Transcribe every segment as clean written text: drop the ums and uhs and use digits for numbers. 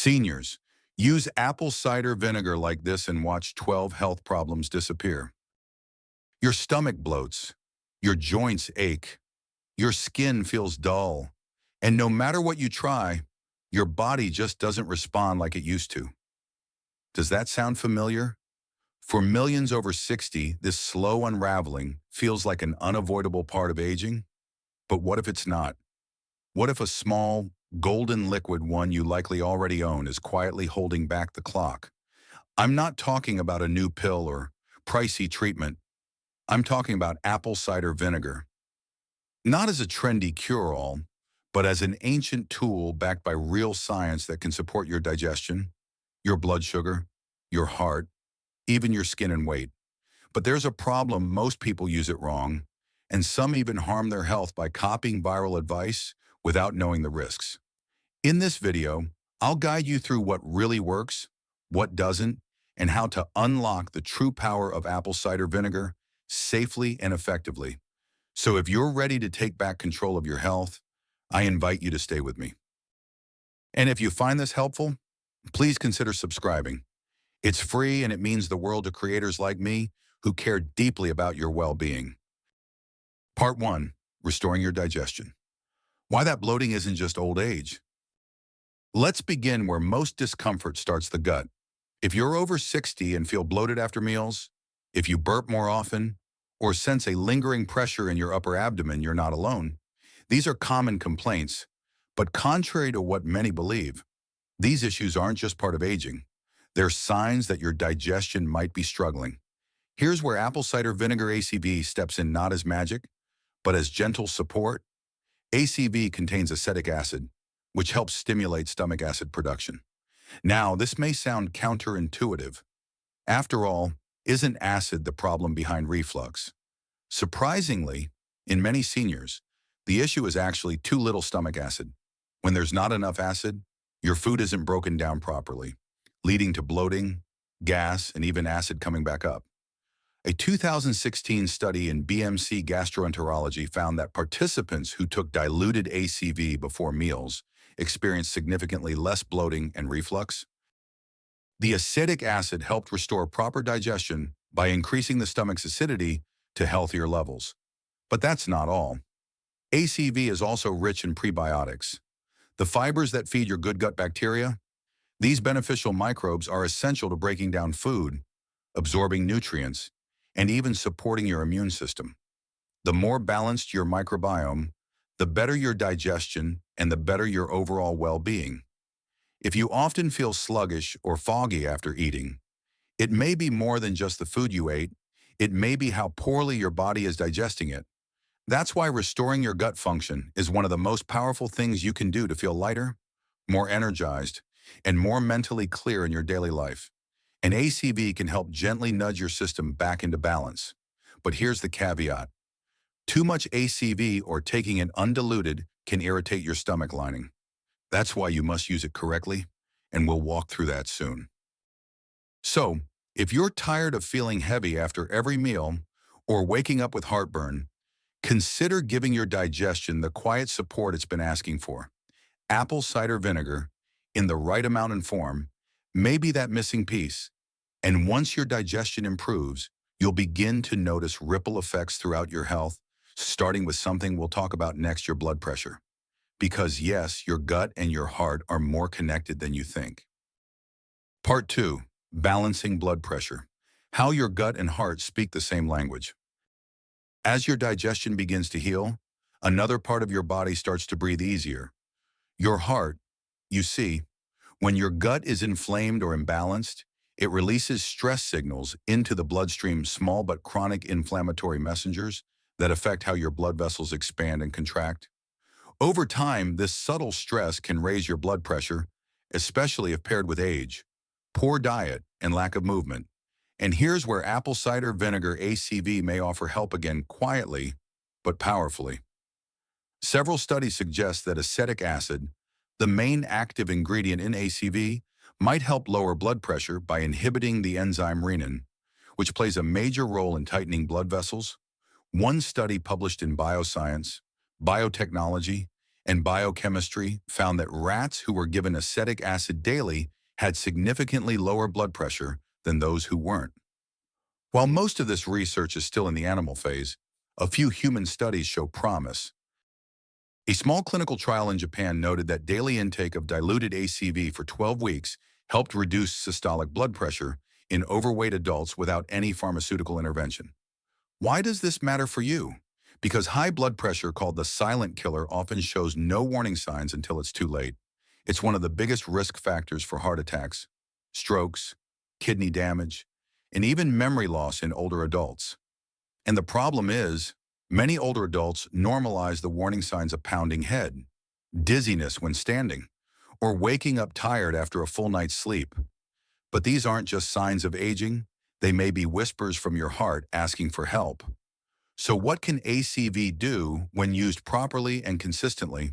Seniors, use apple cider vinegar like this and watch 12 health problems disappear. Your stomach bloats, your joints ache, your skin feels dull, and no matter what you try, your body just doesn't respond like it used to. Does that sound familiar? For millions over 60, this slow unraveling feels like an unavoidable part of aging. But what if it's not? What if a small, golden liquid one you likely already own is quietly holding back the clock? I'm not talking about a new pill or pricey treatment. I'm talking about apple cider vinegar. Not as a trendy cure-all, but as an ancient tool backed by real science that can support your digestion, your blood sugar, your heart, even your skin and weight. But there's a problem: most people use it wrong, and some even harm their health by copying viral advice without knowing the risks. In this video, I'll guide you through what really works, what doesn't, and how to unlock the true power of apple cider vinegar safely and effectively. So if you're ready to take back control of your health, I invite you to stay with me. And if you find this helpful, please consider subscribing. It's free and it means the world to creators like me who care deeply about your well-being. Part 1. Restoring your digestion. Why that bloating isn't just old age. Let's begin where most discomfort starts: the gut. If you're over 60 and feel bloated after meals, if you burp more often, or sense a lingering pressure in your upper abdomen, you're not alone. These are common complaints, but contrary to what many believe, these issues aren't just part of aging. They're signs that your digestion might be struggling. Here's where apple cider vinegar ACV steps in, not as magic, but as gentle support. ACV contains acetic acid, which helps stimulate stomach acid production. Now, this may sound counterintuitive. After all, isn't acid the problem behind reflux? Surprisingly, in many seniors, the issue is actually too little stomach acid. When there's not enough acid, your food isn't broken down properly, leading to bloating, gas, and even acid coming back up. A 2016 study in BMC gastroenterology found that participants who took diluted ACV before meals experienced significantly less bloating and reflux. The acetic acid helped restore proper digestion by increasing the stomach's acidity to healthier levels. But that's not all. ACV is also rich in prebiotics, the fibers that feed your good gut bacteria. These beneficial microbes are essential to breaking down food, absorbing nutrients, and even supporting your immune system. The more balanced your microbiome, the better your digestion and the better your overall well-being. If you often feel sluggish or foggy after eating, it may be more than just the food you ate. It may be how poorly your body is digesting it. That's why restoring your gut function is one of the most powerful things you can do to feel lighter, more energized, and more mentally clear in your daily life. And ACV can help gently nudge your system back into balance. But here's the caveat. Too much ACV or taking it undiluted can irritate your stomach lining. That's why you must use it correctly, and we'll walk through that soon. So, if you're tired of feeling heavy after every meal or waking up with heartburn, consider giving your digestion the quiet support it's been asking for. Apple cider vinegar, in the right amount and form, may be that missing piece. And once your digestion improves, you'll begin to notice ripple effects throughout your health, starting with something we'll talk about next: your blood pressure. Because yes, your gut and your heart are more connected than you think. Part 2. Balancing blood pressure. How your gut and heart speak the same language. As your digestion begins to heal, another part of your body starts to breathe easier. Your heart. You see, when your gut is inflamed or imbalanced, it releases stress signals into the bloodstream, small but chronic inflammatory messengers that affect how your blood vessels expand and contract. Over time, this subtle stress can raise your blood pressure, especially if paired with age, poor diet, and lack of movement. And here's where apple cider vinegar ACV may offer help again, quietly but powerfully. Several studies suggest that acetic acid, the main active ingredient in ACV, might help lower blood pressure by inhibiting the enzyme renin, which plays a major role in tightening blood vessels. One study published in Bioscience, Biotechnology, and biochemistry found that rats who were given acetic acid daily had significantly lower blood pressure than those who weren't. While most of this research is still in the animal phase, a few human studies show promise. A small clinical trial in Japan noted that daily intake of diluted ACV for 12 weeks helped reduce systolic blood pressure in overweight adults without any pharmaceutical intervention. Why does this matter for you? Because high blood pressure, called the silent killer, often shows no warning signs until it's too late. It's one of the biggest risk factors for heart attacks, strokes, kidney damage, and even memory loss in older adults. And the problem is, many older adults normalize the warning signs of pounding head, dizziness when standing, or waking up tired after a full night's sleep. But these aren't just signs of aging, they may be whispers from your heart asking for help. So what can ACV do when used properly and consistently?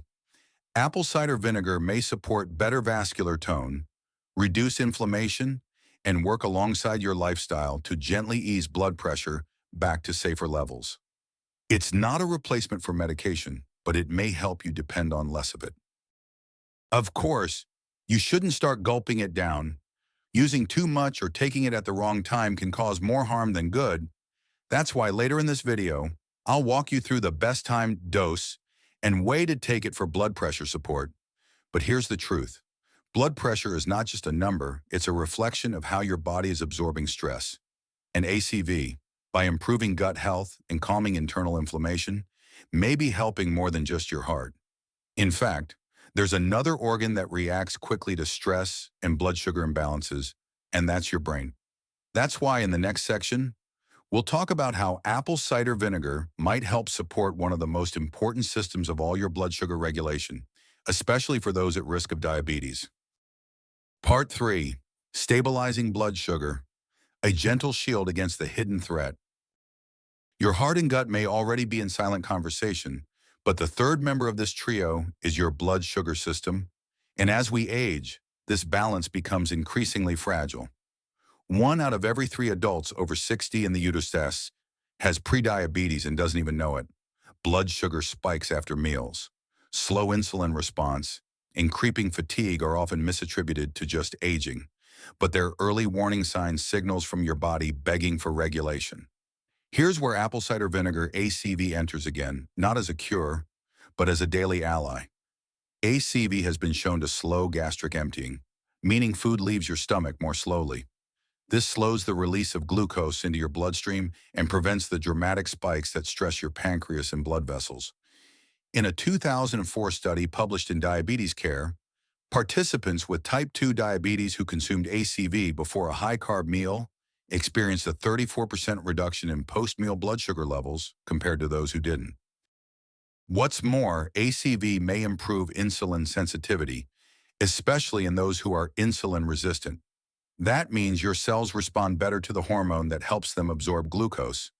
Apple cider vinegar may support better vascular tone, reduce inflammation, and work alongside your lifestyle to gently ease blood pressure back to safer levels. It's not a replacement for medication, but it may help you depend on less of it. Of course, you shouldn't start gulping it down. Using too much or taking it at the wrong time can cause more harm than good. That's why later in this video, I'll walk you through the best timed dose and way to take it for blood pressure support. But here's the truth. Blood pressure is not just a number, it's a reflection of how your body is absorbing stress. And ACV, by improving gut health and calming internal inflammation, may be helping more than just your heart. In fact, there's another organ that reacts quickly to stress and blood sugar imbalances, and that's your brain. That's why in the next section, we'll talk about how apple cider vinegar might help support one of the most important systems of all your blood sugar regulation, especially for those at risk of diabetes. Part 3. Stabilizing blood sugar, a gentle shield against the hidden threat. Your heart and gut may already be in silent conversation, but the third member of this trio is your blood sugar system, and as we age, this balance becomes increasingly fragile. 1 out of every 3 adults over 60 in the United States has prediabetes and doesn't even know it. Blood sugar spikes after meals. Slow insulin response and creeping fatigue are often misattributed to just aging, but they're early warning signs, signals from your body begging for regulation. Here's where apple cider vinegar ACV enters again, not as a cure, but as a daily ally. ACV has been shown to slow gastric emptying, meaning food leaves your stomach more slowly. This slows the release of glucose into your bloodstream and prevents the dramatic spikes that stress your pancreas and blood vessels. In a 2004 study published in Diabetes Care, participants with type 2 diabetes who consumed ACV before a high-carb meal experienced a 34% reduction in post-meal blood sugar levels compared to those who didn't. What's more, ACV may improve insulin sensitivity, especially in those who are insulin resistant. That means your cells respond better to the hormone that helps them absorb glucose.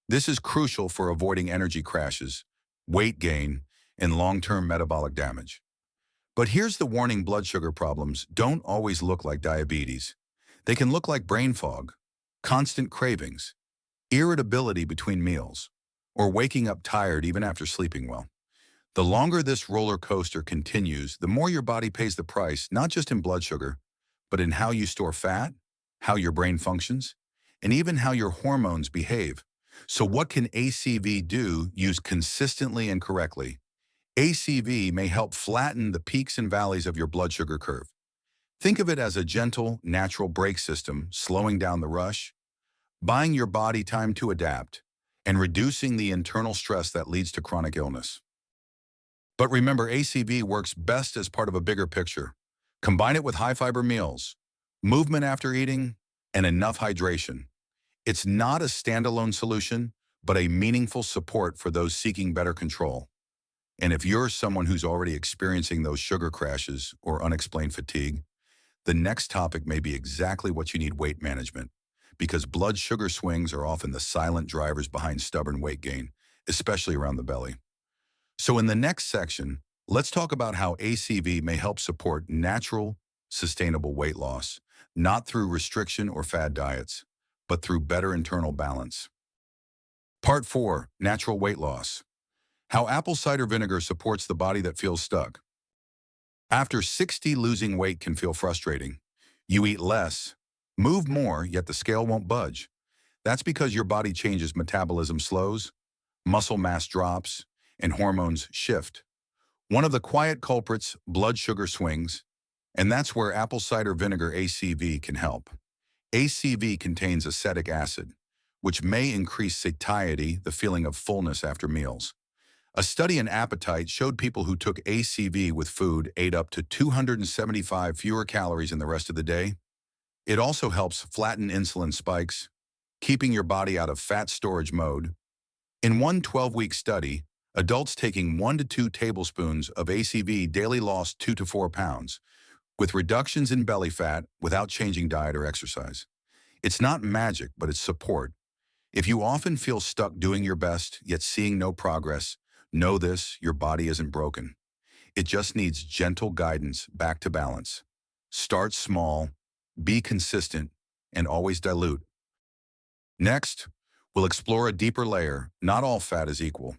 This is crucial for avoiding energy crashes, weight gain, and long-term metabolic damage. But here's the warning: blood sugar problems don't always look like diabetes. They can look like brain fog, constant cravings, irritability between meals, or waking up tired even after sleeping well. The longer this roller coaster continues, the more your body pays the price, not just in blood sugar, but in how you store fat, how your brain functions, and even how your hormones behave. So what can ACV do used consistently and correctly? ACV may help flatten the peaks and valleys of your blood sugar curve. Think of it as a gentle, natural brake system, slowing down the rush, buying your body time to adapt, and reducing the internal stress that leads to chronic illness. But remember, ACV works best as part of a bigger picture. Combine it with high-fiber meals, movement after eating, and enough hydration. It's not a standalone solution, but a meaningful support for those seeking better control. And if you're someone who's already experiencing those sugar crashes or unexplained fatigue, the next topic may be exactly what you need: weight management, because blood sugar swings are often the silent drivers behind stubborn weight gain, especially around the belly. So in the next section, let's talk about how ACV may help support natural, sustainable weight loss, not through restriction or fad diets, but through better internal balance. Part 4. Natural weight loss. How apple cider vinegar supports the body that feels stuck. After 60, losing weight can feel frustrating. You eat less, move more, yet the scale won't budge. That's because your body changes, metabolism slows, muscle mass drops, and hormones shift. One of the quiet culprits, blood sugar swings, and that's where apple cider vinegar ACV can help. ACV contains acetic acid, which may increase satiety, the feeling of fullness after meals. A study in appetite showed people who took ACV with food ate up to 275 fewer calories in the rest of the day. It also helps flatten insulin spikes, keeping your body out of fat storage mode. In one 12-week study, adults taking 1 to 2 tablespoons of ACV daily lost 2 to 4 pounds, with reductions in belly fat without changing diet or exercise. It's not magic, but it's support. If you often feel stuck doing your best, yet seeing no progress, know this: your body isn't broken. It just needs gentle guidance back to balance. Start small, be consistent, and always dilute. Next, we'll explore a deeper layer. Not all fat is equal.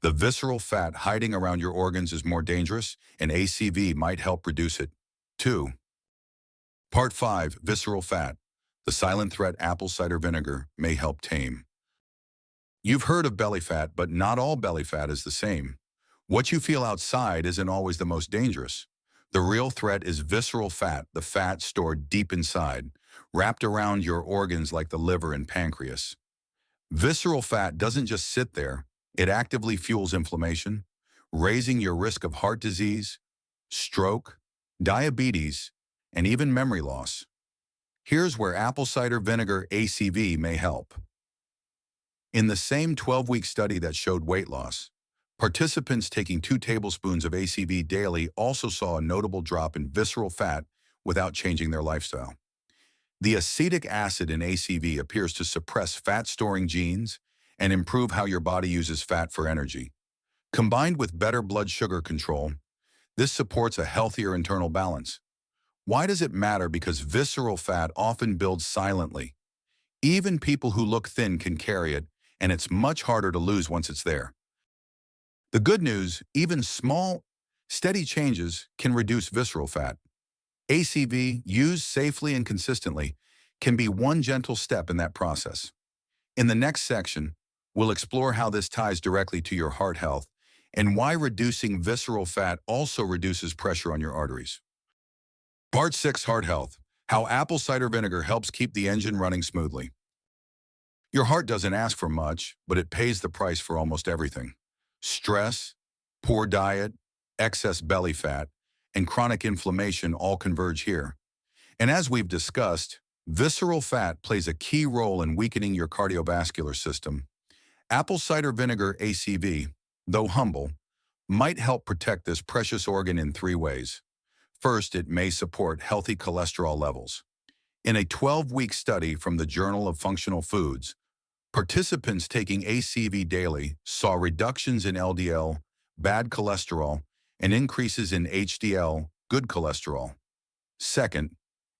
The visceral fat hiding around your organs is more dangerous, and ACV might help reduce it. 2. Part 5. Visceral fat. The silent threat apple cider vinegar may help tame. You've heard of belly fat, but not all belly fat is the same. What you feel outside isn't always the most dangerous. The real threat is visceral fat, the fat stored deep inside, wrapped around your organs like the liver and pancreas. Visceral fat doesn't just sit there, it actively fuels inflammation, raising your risk of heart disease, stroke, diabetes, and even memory loss. Here's where apple cider vinegar ACV may help. In the same 12-week study that showed weight loss, participants taking 2 tablespoons of ACV daily also saw a notable drop in visceral fat without changing their lifestyle. The acetic acid in ACV appears to suppress fat-storing genes and improve how your body uses fat for energy. Combined with better blood sugar control, this supports a healthier internal balance. Why does it matter? Because visceral fat often builds silently. Even people who look thin can carry it, and it's much harder to lose once it's there. The good news: even small, steady changes can reduce visceral fat. ACV, used safely and consistently, can be one gentle step in that process. In the next section, we'll explore how this ties directly to your heart health and why reducing visceral fat also reduces pressure on your arteries. Part 6. Heart health. How apple cider vinegar helps keep the engine running smoothly. Your heart doesn't ask for much, but it pays the price for almost everything. Stress, poor diet, excess belly fat, and chronic inflammation all converge here. And as we've discussed, visceral fat plays a key role in weakening your cardiovascular system. Apple cider vinegar ACV, though humble, might help protect this precious organ in 3 ways. First, it may support healthy cholesterol levels. In a 12-week study from the Journal of Functional Foods, participants taking ACV daily saw reductions in LDL, bad cholesterol, and increases in HDL, good cholesterol. Second,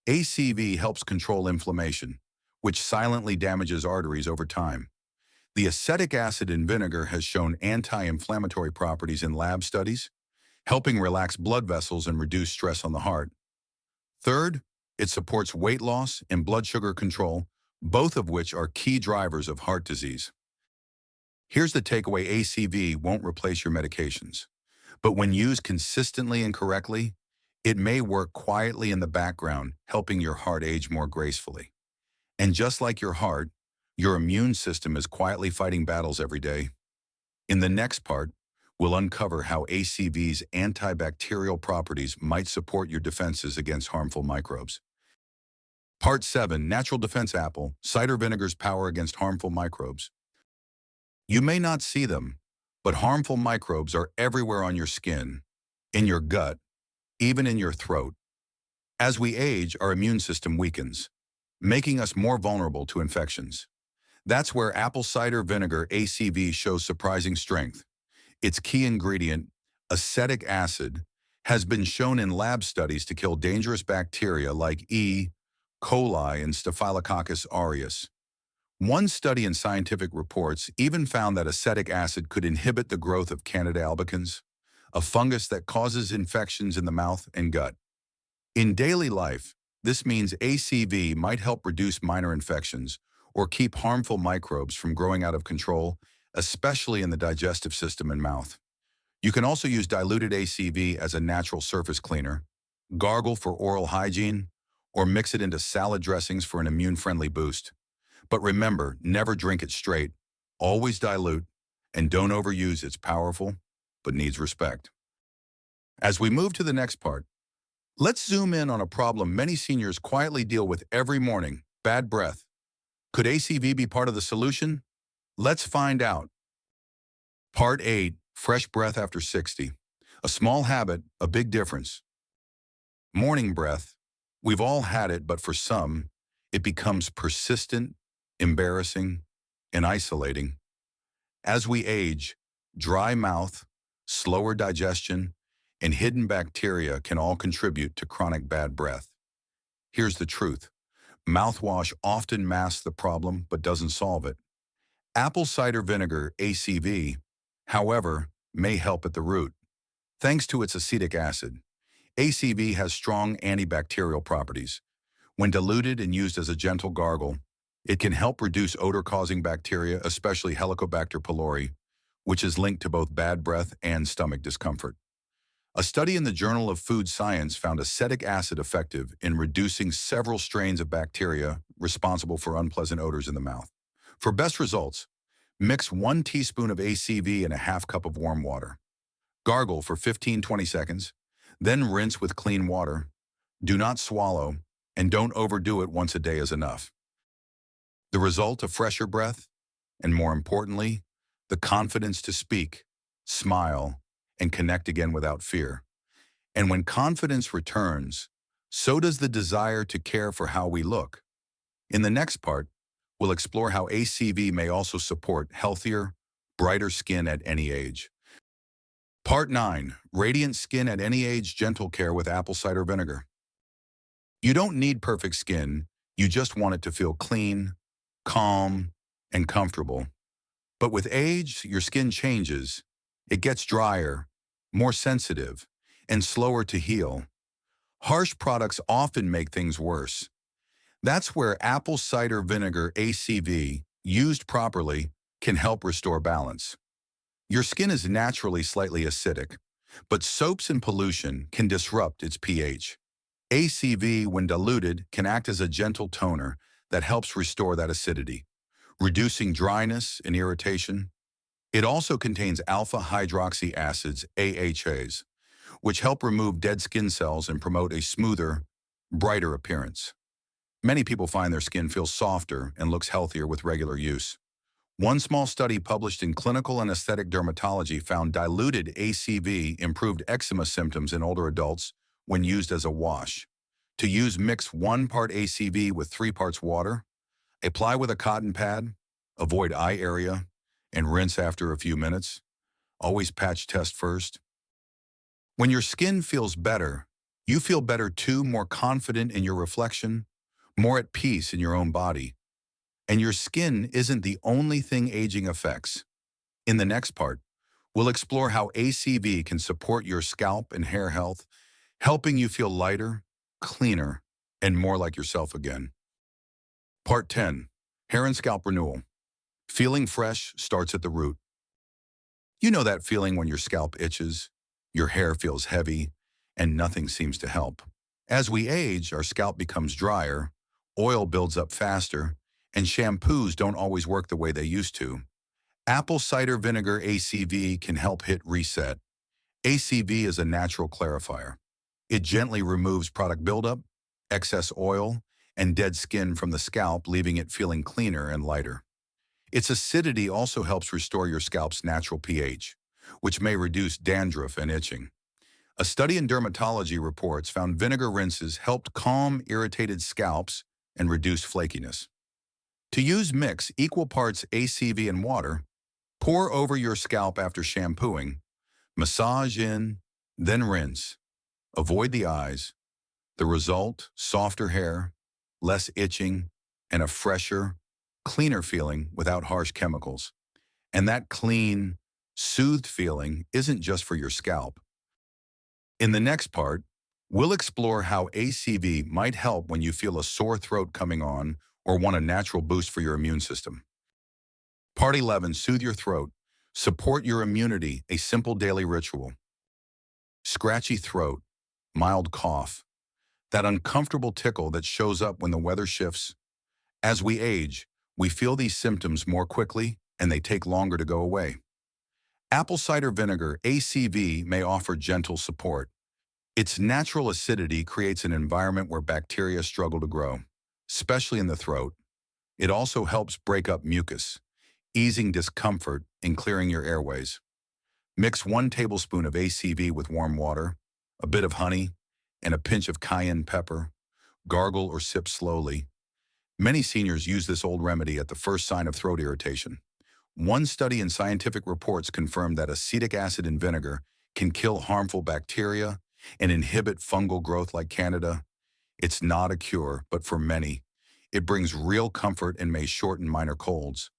ACV helps control inflammation, which silently damages arteries over time. The acetic acid in vinegar has shown anti-inflammatory properties in lab studies, helping relax blood vessels and reduce stress on the heart. Third, it supports weight loss and blood sugar control, both of which are key drivers of heart disease. Here's the takeaway: ACV won't replace your medications, but when used consistently and correctly, it may work quietly in the background, helping your heart age more gracefully. And just like your heart, your immune system is quietly fighting battles every day. In the next part, we'll uncover how ACV's antibacterial properties might support your defenses against harmful microbes. Part 7. Natural defense apple cider vinegar's power against harmful microbes. You may not see them, but harmful microbes are everywhere: on your skin, in your gut, even in your throat. As we age, our immune system weakens, making us more vulnerable to infections. That's where apple cider vinegar ACV shows surprising strength. Its key ingredient, acetic acid, has been shown in lab studies to kill dangerous bacteria like E. coli and Staphylococcus aureus. One study in Scientific Reports even found that acetic acid could inhibit the growth of Candida albicans, a fungus that causes infections in the mouth and gut. In daily life, this means ACV might help reduce minor infections or keep harmful microbes from growing out of control, especially in the digestive system and mouth. You can also use diluted ACV as a natural surface cleaner, gargle for oral hygiene, or mix it into salad dressings for an immune-friendly boost. But remember, never drink it straight. Always dilute, and don't overuse it's powerful, but needs respect. As we move to the next part, let's zoom in on a problem many seniors quietly deal with every morning: bad breath. Could ACV be part of the solution? Let's find out. Part 8, fresh breath after 60. A small habit, a big difference. Morning breath. We've all had it, but for some, it becomes persistent, embarrassing, and isolating. As we age, dry mouth, slower digestion, and hidden bacteria can all contribute to chronic bad breath. Here's the truth. Mouthwash often masks the problem but doesn't solve it. Apple cider vinegar, ACV, however, may help at the root. Thanks to its acetic acid, ACV has strong antibacterial properties. When diluted and used as a gentle gargle, it can help reduce odor-causing bacteria, especially Helicobacter pylori, which is linked to both bad breath and stomach discomfort. A study in the Journal of Food Science found acetic acid effective in reducing several strains of bacteria responsible for unpleasant odors in the mouth. For best results, mix 1 teaspoon of ACV in a half cup of warm water. Gargle for 15-20 seconds, then rinse with clean water. Do not swallow, and don't overdo it. Once a day is enough. The result, a fresher breath, and more importantly, the confidence to speak, smile, and connect again without fear. And when confidence returns, so does the desire to care for how we look. In the next part, we'll explore how ACV may also support healthier, brighter skin at any age. Part 9, radiant skin at any age, gentle care with apple cider vinegar. You don't need perfect skin, you just want it to feel clean, calm, and comfortable. But with age, your skin changes. It gets drier, more sensitive, and slower to heal. Harsh products often make things worse. That's where apple cider vinegar, ACV, used properly, can help restore balance. Your skin is naturally slightly acidic, but soaps and pollution can disrupt its pH. ACV, when diluted, can act as a gentle toner that helps restore that acidity, reducing dryness and irritation. It also contains alpha-hydroxy acids, AHAs, which help remove dead skin cells and promote a smoother, brighter appearance. Many people find their skin feels softer and looks healthier with regular use. One small study published in Clinical and Aesthetic Dermatology found diluted ACV improved eczema symptoms in older adults when used as a wash. To use, mix 1 part ACV with 3 parts water, apply with a cotton pad, avoid eye area, and rinse after a few minutes. Always patch test first. When your skin feels better, you feel better too, more confident in your reflection, more at peace in your own body. And your skin isn't the only thing aging affects. In the next part, we'll explore how ACV can support your scalp and hair health, helping you feel lighter, cleaner, and more like yourself again. Part 10, Hair and Scalp Renewal. Feeling fresh starts at the root. You know that feeling when your scalp itches, your hair feels heavy, and nothing seems to help. As we age, our scalp becomes drier, oil builds up faster, and shampoos don't always work the way they used to. Apple cider vinegar, ACV, can help hit reset. ACV is a natural clarifier. It gently removes product buildup, excess oil, and dead skin from the scalp, leaving it feeling cleaner and lighter. Its acidity also helps restore your scalp's natural pH, which may reduce dandruff and itching. A study in Dermatology Reports found vinegar rinses helped calm irritated scalps and reduce flakiness. To use, mix equal parts ACV and water, pour over your scalp after shampooing, massage in, then rinse. Avoid the eyes. The result, softer hair, less itching, and a fresher, cleaner feeling without harsh chemicals. And that clean, soothed feeling isn't just for your scalp. In the next part, we'll explore how ACV might help when you feel a sore throat coming on or want a natural boost for your immune system. Part 11, soothe your throat. Support your immunity, a simple daily ritual. Scratchy throat, mild cough, that uncomfortable tickle that shows up when the weather shifts. As we age, we feel these symptoms more quickly and they take longer to go away. Apple cider vinegar, ACV, may offer gentle support. Its natural acidity creates an environment where bacteria struggle to grow, especially in the throat. It also helps break up mucus, easing discomfort and clearing your airways. Mix 1 tablespoon of ACV with warm water, a bit of honey, and a pinch of cayenne pepper. Gargle or sip slowly. Many seniors use this old remedy at the first sign of throat irritation. One study in Scientific Reports confirmed that acetic acid in vinegar can kill harmful bacteria and inhibit fungal growth like Candida. It's not a cure, but for many, it brings real comfort and may shorten minor colds.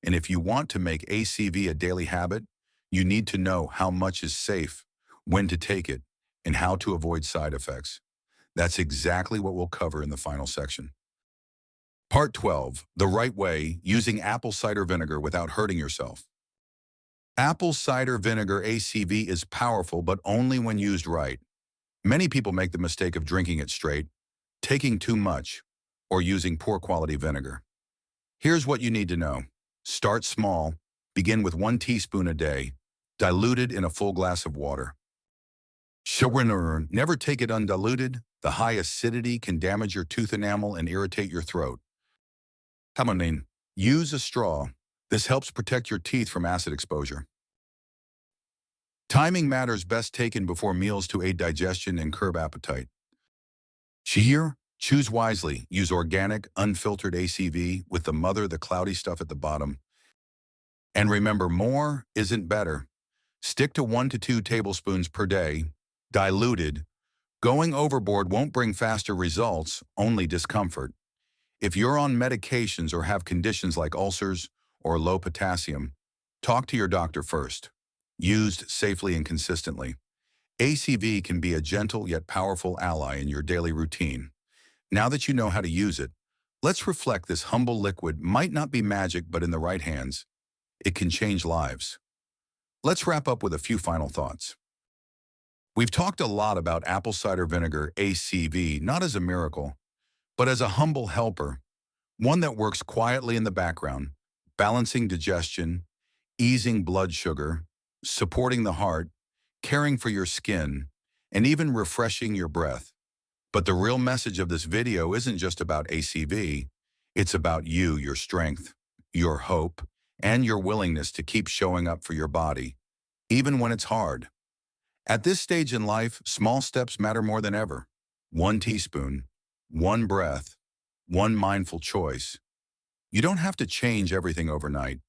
And if you want to make ACV a daily habit, you need to know how much is safe, when to take it, and how to avoid side effects. That's exactly what we'll cover in the final section. Part 12, the right way, using apple cider vinegar without hurting yourself. Apple cider vinegar ACV is powerful, but only when used right. Many people make the mistake of drinking it straight, taking too much, or using poor quality vinegar. Here's what you need to know. Start small, begin with 1 teaspoon a day, diluted in a full glass of water. Never take it undiluted. The high acidity can damage your tooth enamel and irritate your throat. Use a straw. This helps protect your teeth from acid exposure. Timing matters, best taken before meals to aid digestion and curb appetite. Here, choose wisely. Use organic, unfiltered ACV with the cloudy stuff at the bottom. And remember, more isn't better. Stick to 1 to 2 tablespoons per day, diluted. Going overboard won't bring faster results, only discomfort. If you're on medications or have conditions like ulcers or low potassium, talk to your doctor first. Used safely and consistently, ACV can be a gentle yet powerful ally in your daily routine. Now that you know how to use it, let's reflect. This humble liquid might not be magic, but in the right hands, it can change lives. Let's wrap up with a few final thoughts. We've talked a lot about apple cider vinegar ACV, not as a miracle, but as a humble helper, one that works quietly in the background, balancing digestion, easing blood sugar, supporting the heart, caring for your skin, and even refreshing your breath. But the real message of this video isn't just about ACV, it's about you, your strength, your hope, and your willingness to keep showing up for your body, even when it's hard. At this stage in life, small steps matter more than ever. 1 teaspoon, 1 breath, 1 mindful choice. You don't have to change everything overnight,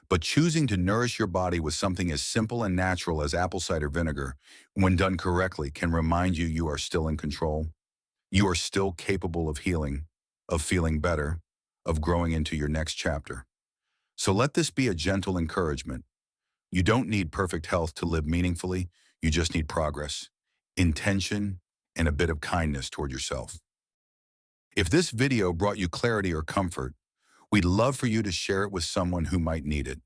but choosing to nourish your body with something as simple and natural as apple cider vinegar, when done correctly, can remind you you are still in control. You are still capable of healing, of feeling better, of growing into your next chapter. So let this be a gentle encouragement. You don't need perfect health to live meaningfully. You just need progress, intention, and a bit of kindness toward yourself. If this video brought you clarity or comfort, we'd love for you to share it with someone who might need it.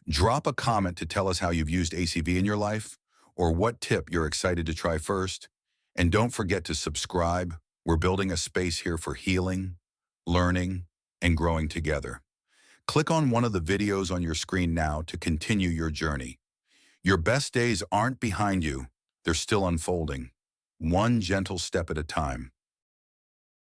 Drop a comment to tell us how you've used ACV in your life, or what tip you're excited to try first. And don't forget to subscribe. We're building a space here for healing, learning, and growing together. Click on one of the videos on your screen now to continue your journey. Your best days aren't behind you, they're still unfolding, one gentle step at a time.